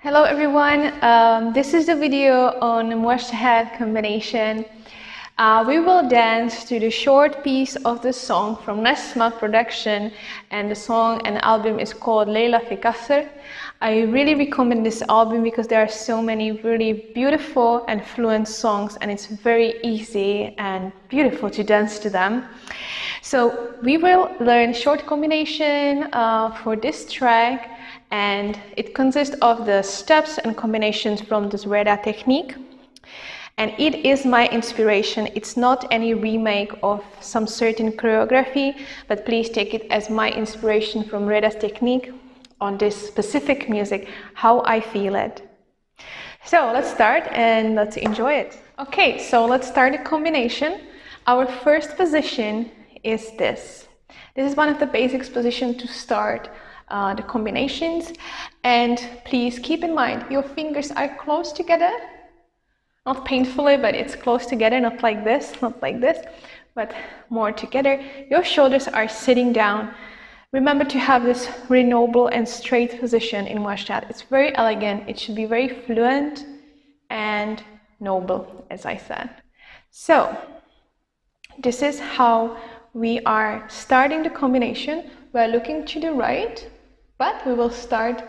Hello everyone, this is the video on Muwashaht combination. We will dance to the short piece of the song from Nesma production, and the song and album is called Layla fi Kasr. I really recommend this album because there are so many really beautiful and fluent songs, and it's very easy and beautiful to dance to them. So we will learn short combination for this track, and it consists of the steps and combinations from the Shaabeya technique. And it is my inspiration. It's not any remake of some certain choreography, but please take it as my inspiration from Shaabeya's technique on this specific music, how I feel it. So let's start and let's enjoy it. Okay, so let's start the combination. Our first position is this. This is one of the basics position to start the combinations, and please keep in mind your fingers are close together, not painfully, but it's close together, not like this, but more together. Your shoulders are sitting down. Remember to have this really noble and straight position in Muwashaht. It's very elegant, it should be very fluent and noble, as I said. So this is how we are starting the combination. We're looking to the right, but we will start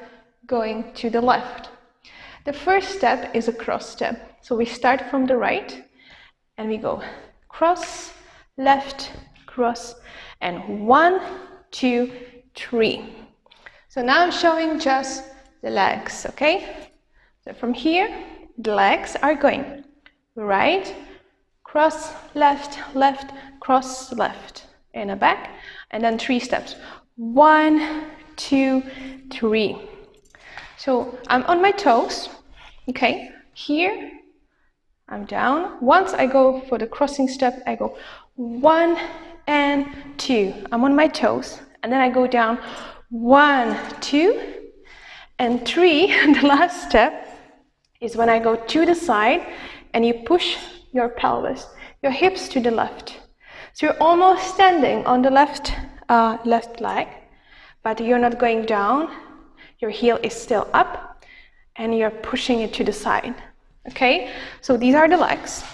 going to the left. The first step is a cross step. So we start from the right and we go cross, left, cross, and 1, 2, 3. So now I'm showing just the legs, okay? So from here, the legs are going right, cross, left, left, cross, left, in a back, and then 3 steps. 1, 2, 3. So I'm on my toes, okay? Here, I'm down. Once I go for the crossing step, I go 1 and 2. I'm on my toes, and then I go down 1, 2, and 3. The last step is when I go to the side and you push your pelvis, your hips to the left. So you're almost standing on the left leg, but you're not going down. Your heel is still up and you're pushing it to the side. Okay, so these are the legs.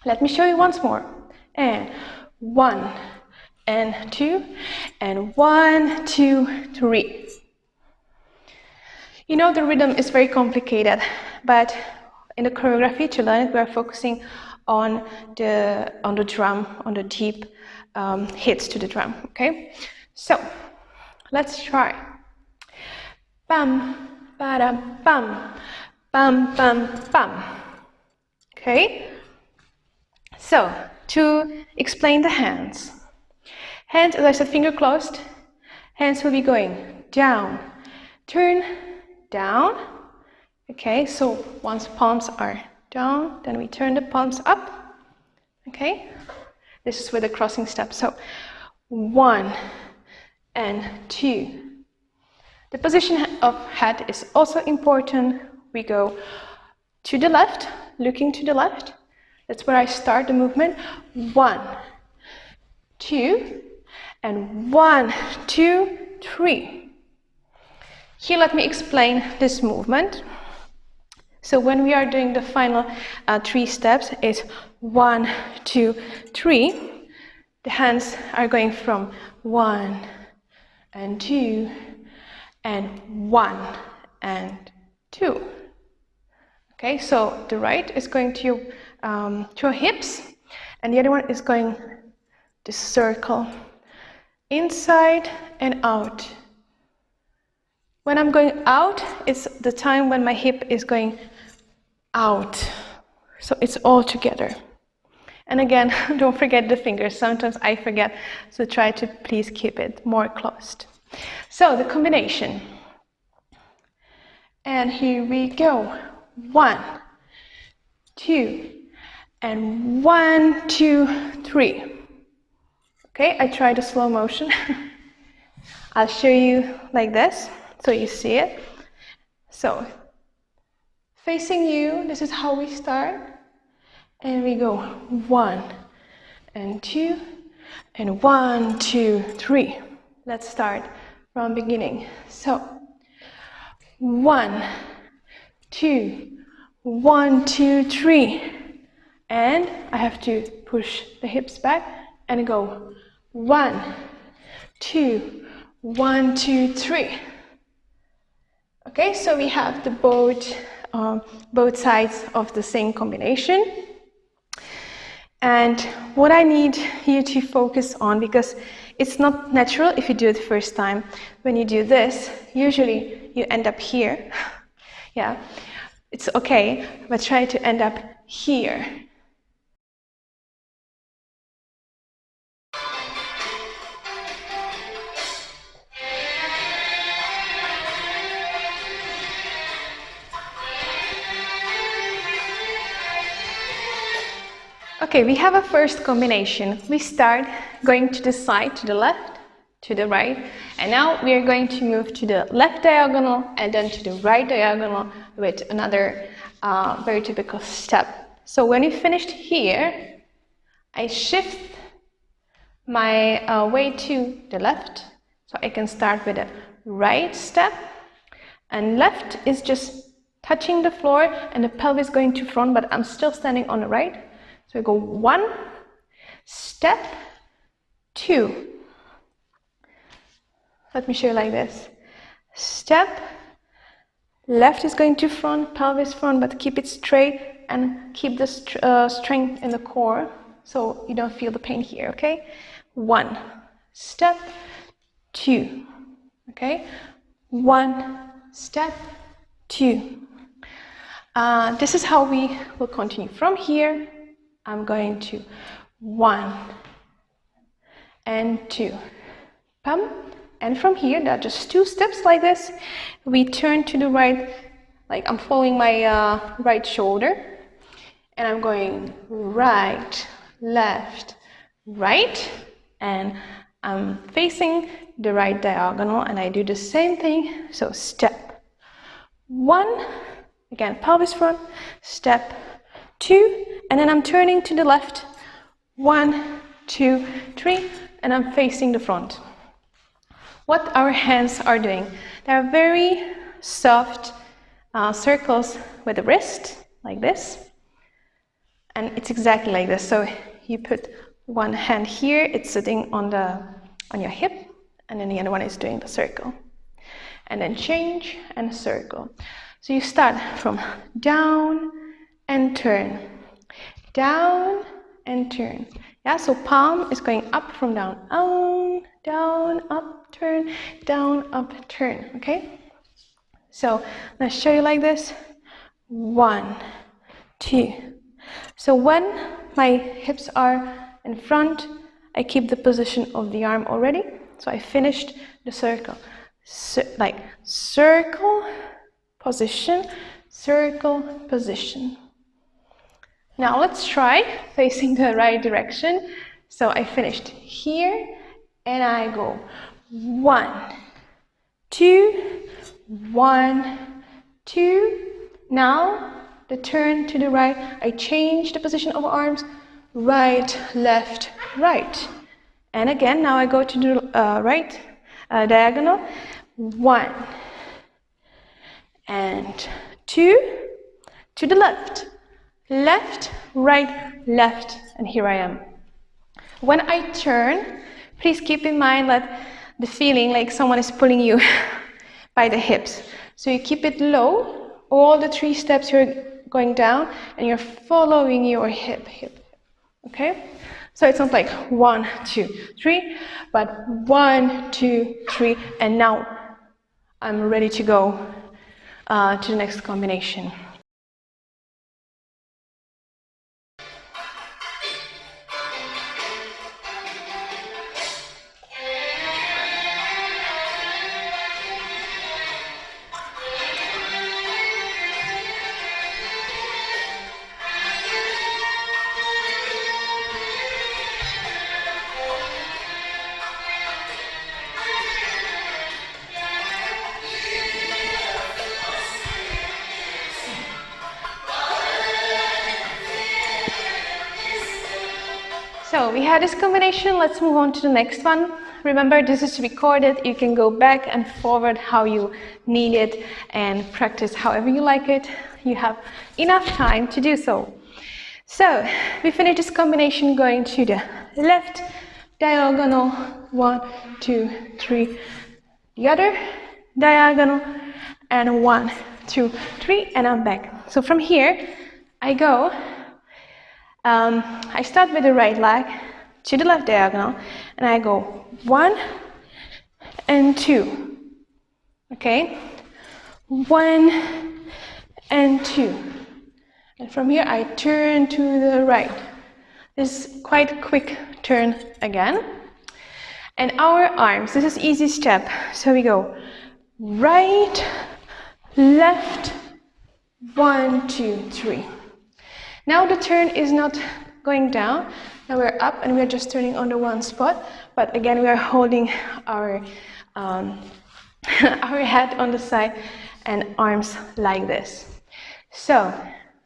Let me show you once more. And 1 and 2 and 1, 2, 3. You know, the rhythm is very complicated, but in the choreography to learn it, we are focusing on the drum, on the deep hits to the drum. Okay, so let's try. Bam, bada, bam. Bam, bam, bam. Okay? So, to explain the hands. Hands, as I said, finger closed. Hands will be going down, turn, down. Okay, so once palms are down, then we turn the palms up. Okay? This is with the crossing step. So, 1 and 2. The position of head is also important. We go to the left, looking to the left. That's where I start the movement. 1, 2, and 1, 2, 3. Here, let me explain this movement. So when we are doing the final 3 steps, it's 1, 2, 3. The hands are going from 1 and 2 and 1 and 2. Okay, so the right is going to your hips, and the other one is going to circle inside and out. When I'm going out, it's the time when my hip is going out. So it's all together. And again, don't forget the fingers. Sometimes I forget, so try to please keep it more closed. So the combination. And here we go. 1, 2, and 1, 2, 3. Okay, I tried a slow motion. I'll show you like this, so you see it. So, facing you, this is how we start. And we go 1 and 2, and 1, 2, 3. Let's start from beginning. So, 1, 2, 1, 2, 3. And I have to push the hips back and go 1, 2, 1, 2, 3. Okay, so we have the both sides of the same combination. And what I need you to focus on, because it's not natural if you do it the first time. When you do this, usually you end up here. Yeah, it's okay, but try to end up here. Okay, we have a first combination. We start going to the side, to the left, to the right, and now we are going to move to the left diagonal and then to the right diagonal with another very typical step. So when we finished here, I shift my weight to the left, so I can start with a right step, and left is just touching the floor and the pelvis going to front, but I'm still standing on the right. So I go 1, step, 2. Let me show you like this. Step, left is going to front, pelvis front, but keep it straight and keep the strength in the core so you don't feel the pain here, okay? 1, step, 2, okay? 1, step, 2. This is how we will continue. From here, I'm going to 1 and 2, pump, and from here, there are just 2 steps like this. We turn to the right, like I'm following my right shoulder, and I'm going right, left, right, and I'm facing the right diagonal, and I do the same thing. So step 1, again pelvis front, step 2, and then I'm turning to the left, 1, 2, 3, and I'm facing the front. What our hands are doing, they are very soft circles with the wrist, like this, and it's exactly like this. So you put one hand here, it's sitting on your hip, and then the other one is doing the circle, and then change and circle. So you start from down and turn, down and turn. Yeah, so palm is going up from down, down, up, turn, down, up, turn. Okay, so let's show you like this. 1, 2. So when my hips are in front, I keep the position of the arm already. So I finished the circle, like circle, position, circle, position. Now let's try facing the right direction. So I finished here and I go 1, 2, 1, 2. Now the turn to the right, I change the position of arms, right, left, right. And again, now I go to the right diagonal, 1 and 2, to the left, left, right, left, and here I am. When I turn, please keep in mind that the feeling like someone is pulling you by the hips. So you keep it low, all the 3 steps you're going down, and you're following your hip, okay? So it's not like 1, 2, 3, but 1, 2, 3, and now I'm ready to go to the next combination. So we had this combination, let's move on to the next one. remember this is recorded. You can go back and forward how you need it and practice however you like it. You have enough time to do so. So we finish this combination going to the left diagonal, 1, 2, 3, the other diagonal, and 1, 2, 3, and I'm back. So from here I go, I start with the right leg to the left diagonal, and I go 1 and 2, okay, 1 and 2, and from here I turn to the right. This is quite a quick turn again. And our arms, this is easy step, so we go right, left, 1, 2, 3. Now the turn is not going down, now we're up and we're just turning on the one spot, but again we are holding our our head on the side and arms like this. So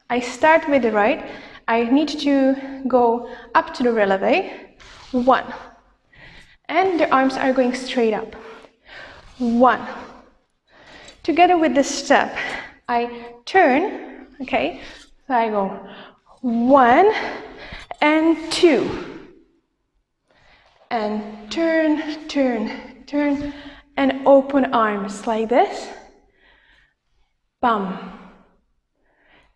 I start with the right, I need to go up to the releve, 1, and the arms are going straight up, 1. Together with this step, I turn, okay, so I go 1 and 2, and turn, turn, turn, and open arms like this, bum.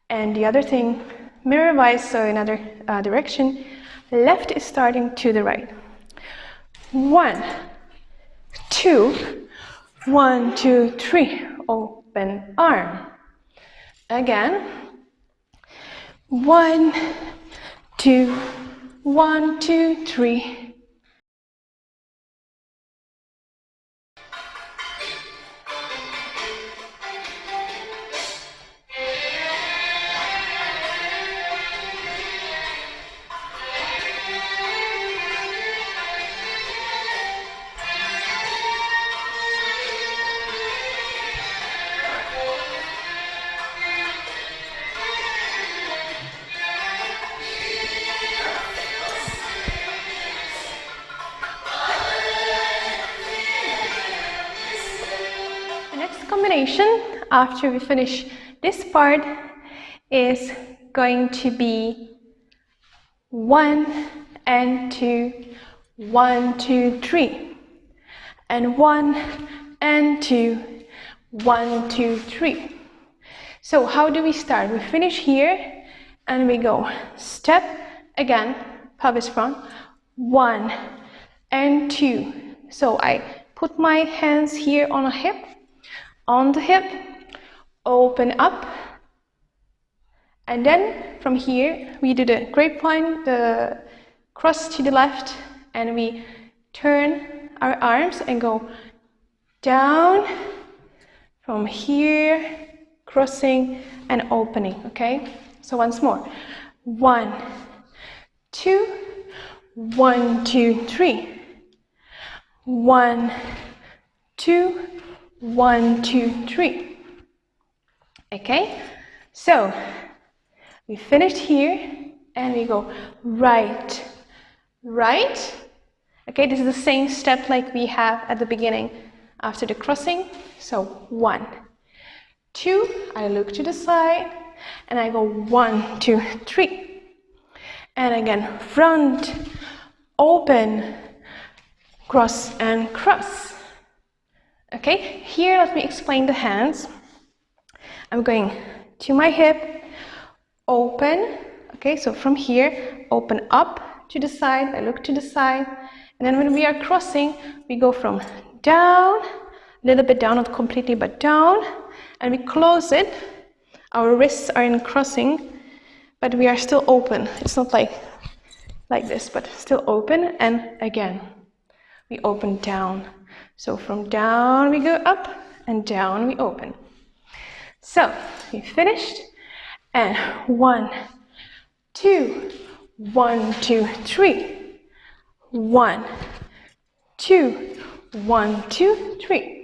And the other thing, mirror-wise, so in other direction, left is starting to the right. 1, 2, 1, 2, 3, open arm. Again, 1, 2, 1, 2, 3. Combination after we finish this part is going to be 1 and 2, 1, 2, 3, and 1 and 2, 1, 2, 3. So how do we start? We finish here and we go step again, pelvis front, 1 and 2. So I put my hands here on a hip, on the hip, open up, and then from here we do the grapevine, the cross to the left, and we turn our arms and go down from here, crossing and opening, okay? So once more, 1, 2, 1, 2, 3, 1, 2, 1, 2, 3. Okay, so we finished here and we go right, right. Okay, this is the same step like we have at the beginning after the crossing. So 1, 2, I look to the side and I go 1, 2, 3. And again, front, open, cross and cross. Okay, here let me explain the hands. I'm going to my hip, open, okay, so from here, open up to the side, I look to the side, and then when we are crossing, we go from down, a little bit down, not completely, but down, and we close it. Our wrists are in crossing, but we are still open. It's not like this, but still open, and again, we open down. So from down we go up and down we open. So we finished and 1, 2, 1, 2, 3, 1, 2, 1, 2, 3.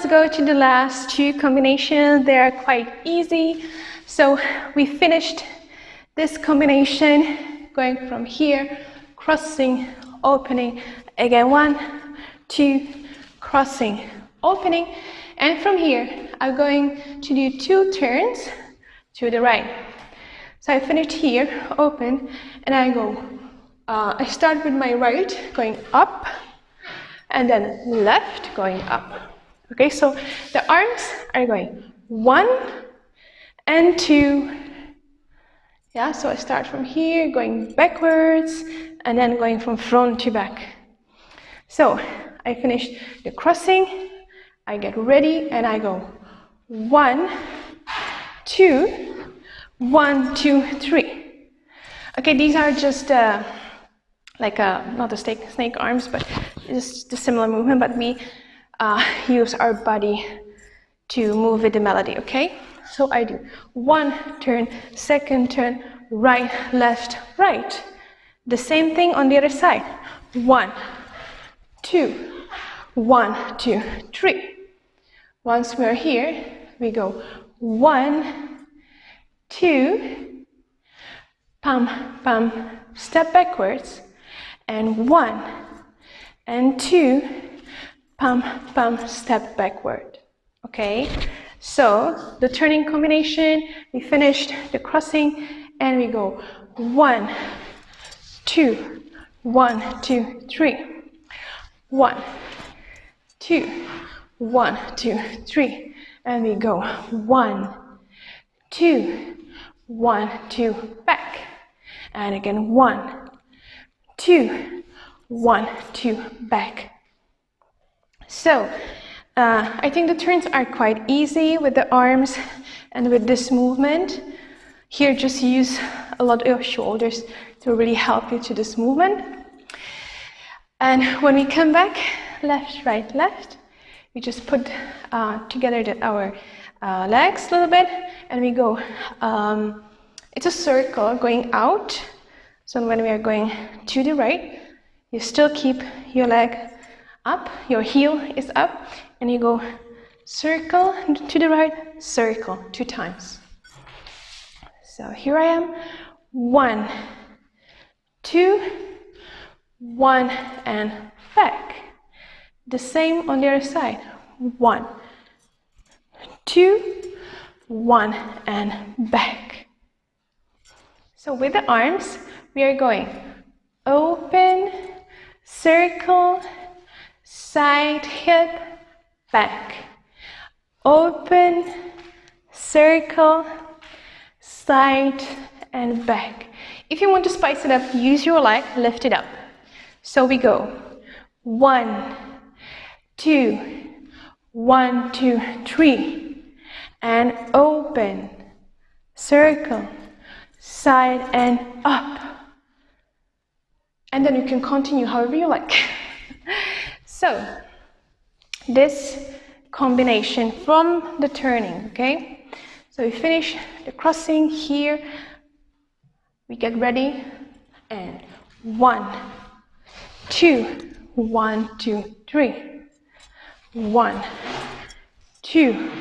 go to the last two combinations. They are quite easy. So we finished this combination going from here, crossing, opening, again 1, 2, crossing, opening, and from here I'm going to do 2 turns to the right. So I finished here, open, and I go, I start with my right going up, and then left going up. Okay, so the arms are going 1 and 2. Yeah, so I start from here, going backwards, and then going from front to back. So I finish the crossing, I get ready, and I go 1, 2, 1, 2, 3. Okay, these are just not the snake arms, but just a similar movement, but we use our body to move with the melody, okay? So I do 1 turn, 2nd turn, right, left, right. The same thing on the other side. 1, 2, 1, 2, 3. Once we're here, we go 1, 2, pam, pam, step backwards, and 1 and 2, pam, pam, step backward. Okay, so the turning combination, we finished the crossing, and we go 1, 2, 1, 2, 3, 1, 2, 1, 2, 3, and we go 1, 2, 1, 2, back, and again 1, 2, 1, 2, back. So I think the turns are quite easy with the arms and with this movement. Here just use a lot of your shoulders to really help you to this movement. And when we come back, left, right, left, we just put together our legs a little bit, and we go, it's a circle going out. So when we are going to the right, you still keep your leg up, your heel is up, and you go circle to the right, circle 2 times. So here I am, 1, 2, 1, and back. The same on the other side, 1, 2, 1, and back. So with the arms, we are going open, circle, side hip, back. Open, circle, side, and back. If you want to spice it up, use your leg, lift it up. So we go 1, 2, 1, 2, 3, and open, circle, side, and up. And then you can continue however you like. So this combination from the turning, okay? So we finish the crossing here, we get ready, and 1, 2, 1, 2, 3, 1, 2,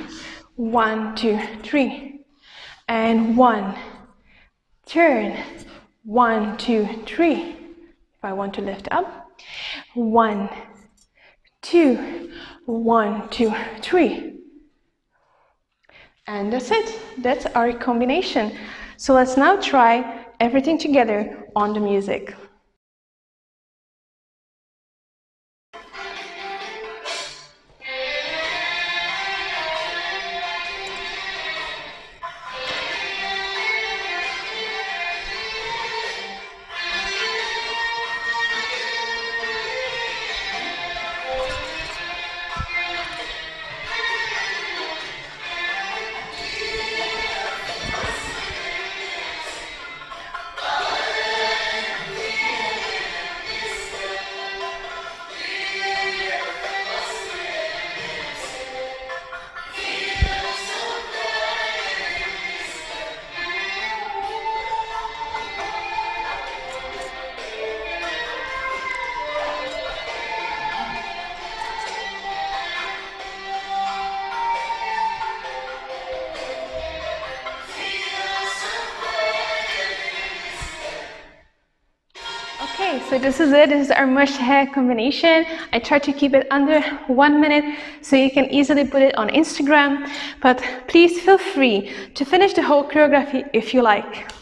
1, 2, 3, and 1, turn, 1, 2, 3. If I want to lift up, 1, 2, 1, 2, 3. And that's it. That's our combination. So let's now try everything together on the music. so this is it. This is our muwashaht combination. I try to keep it under 1 minute so you can easily put it on Instagram, but please feel free to finish the whole choreography if you like.